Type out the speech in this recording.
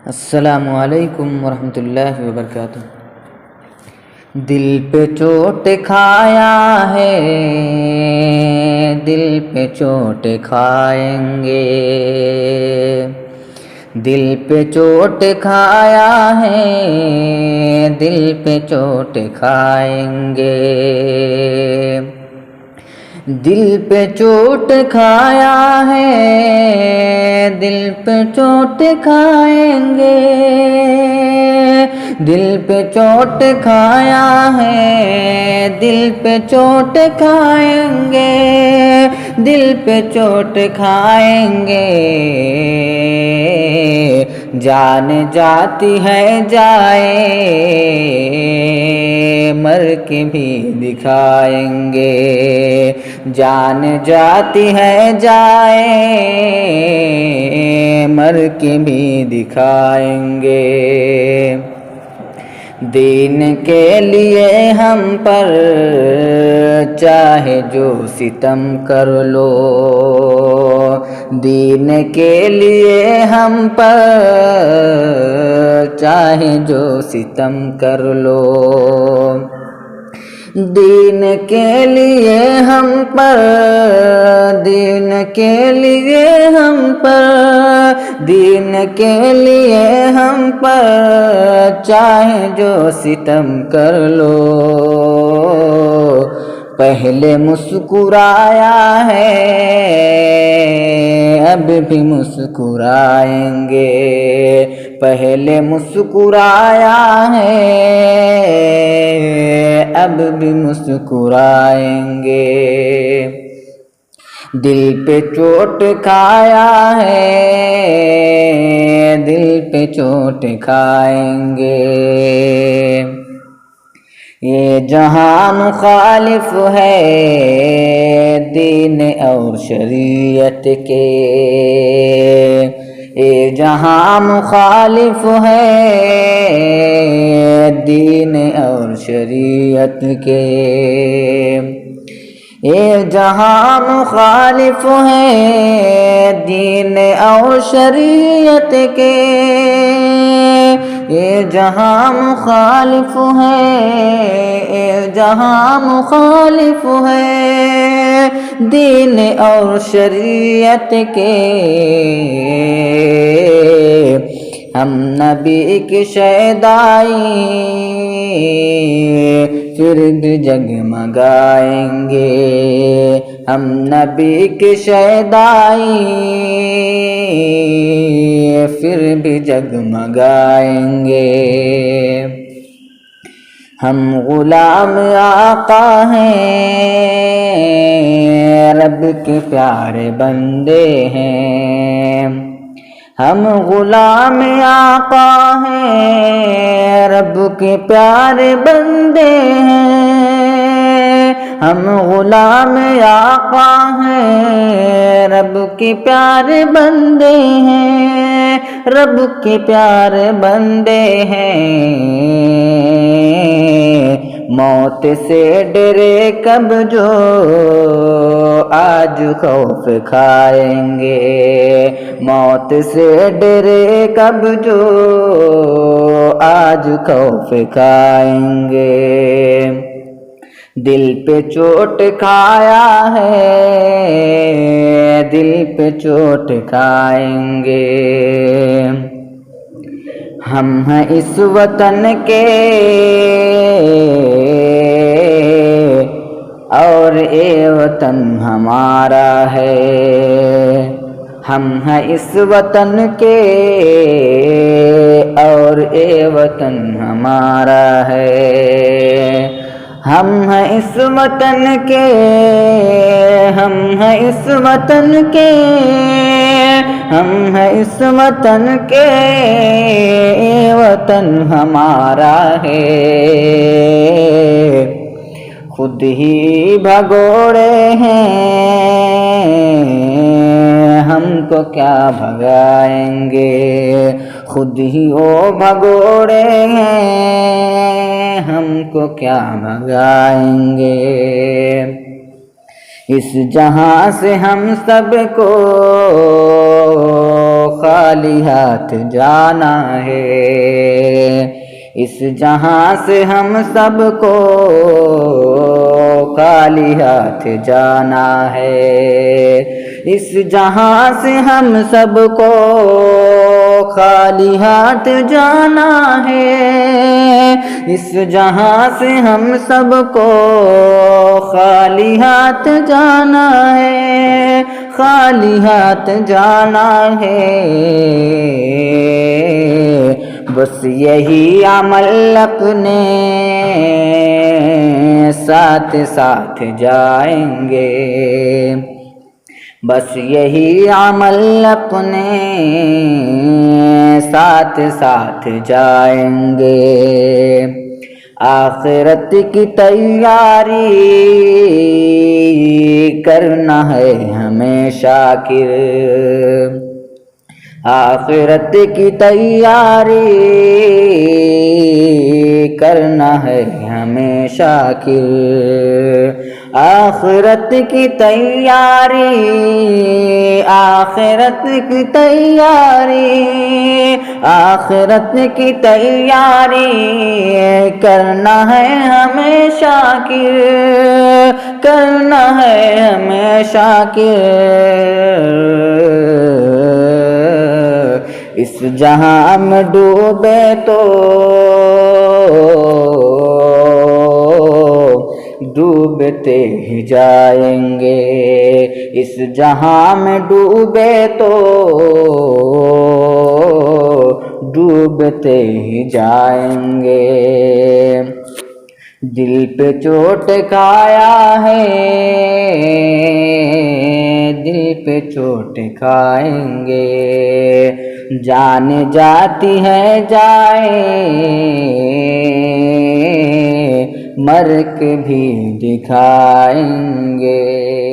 السلام علیکم ورحمۃ اللہ وبرکاتہ۔ دل پہ چوٹ کھایا ہے، دل پہ چوٹ کھائیں گے، دل پہ چوٹ کھایا ہے، دل پہ چوٹ کھائیں گے، دل پہ چوٹ کھایا ہے، دل پہ چوٹ کھائیں گے، دل پہ چوٹ کھایا ہے، دل پہ چوٹ کھائیں گے، دل پہ چوٹ کھائیں گے، جان جاتی ہے جائے مر کے بھی دکھائیں گے، جان جاتی ہے جائے مر کے بھی دکھائیں گے، دین کے لیے ہم پر چاہے جو ستم کر لو، دین کے لیے ہم پر چاہے جو ستم کر لو، دین کے لیے ہم پر، دین کے لیے ہم پر، دین کے لیے ہم پر چاہے جو ستم کر لو، پہلے مسکرایا ہے اب بھی مسکرائیں گے، پہلے مسکرایا ہے اب بھی مسکرائیں گے، دل پہ چوٹ کھایا ہے، دل پہ چوٹ کھائیں گے، یہ جہاں مخالف ہے دین اور شریعت کے، یہ جہاں مخالف ہے دین اور شریعت کے، یہ جہاں مخالف ہے دین اور شریعت کے، یہ جہاں مخالف ہے، یہ جہاں مخالف ہے دین اور شریعت کے، ہم نبی کی شیدائی پھر بھی جگمگائیں گے، ہم نبی کی شیدائی پھر بھی جگمگائیں گے، ہم غلام آقا ہیں رب کے پیارے بندے ہیں، ہم غلام آقا ہیں رب کے پیارے بندے ہیں، ہم غلام آقا ہیں رب کے پیارے بندے ہیں، رب کے پیارے بندے ہیں، موت سے ڈرے کب جو آج خوف کھائیں گے، موت سے ڈرے کب جو آج خوف کھائیں گے، دل پہ چوٹ کھایا ہے، دل پہ چوٹ کھائیں گے، ہم ہیں اس وطن کے اور اے وطن ہمارا ہے، ہم ہیں اس وطن کے اور اے وطن ہمارا ہے، ہم ہیں اس وطن کے، ہم ہیں اس وطن کے، ہم ہیں اس وطن کے، اے وطن ہمارا ہے، خود ہی بھگوڑے ہیں ہم کو کیا بھگائیں گے، خود ہی وہ بھگوڑے ہیں ہم کو کیا بھگائیں گے، اس جہاں سے ہم سب کو خالی ہاتھ جانا ہے، اس جہاں سے ہم سب کو خالی ہاتھ جانا ہے، اس جہاں سے ہم سب کو خالی ہاتھ جانا ہے، اس جہاں سے ہم سب کو خالی ہاتھ جانا ہے، خالی ہاتھ جانا ہے، بس یہی عمل اپنے ساتھ ساتھ جائیں گے، بس یہی عمل اپنے ساتھ ساتھ جائیں گے، آخرت کی تیاری کرنا ہے ہمیں شاکر، آخرت کی تیاری کرنا ہے ہمیں شاکر، آخرت کی تیاری، آخرت کی تیاری، آخرت کی تیاری کرنا ہے ہمیں شاکر، کرنا ہے ہمیں شاکر، اس جہاں میں ڈوبے تو ڈوبتے ہی جائیں گے، اس جہاں میں ڈوبے تو ڈوبتے ہی جائیں گے، دل پہ چوٹ کھایا ہے، دل پہ چوٹ کھائیں گے، جان جاتی ہے جائیں مر کے بھی دکھائیں گے۔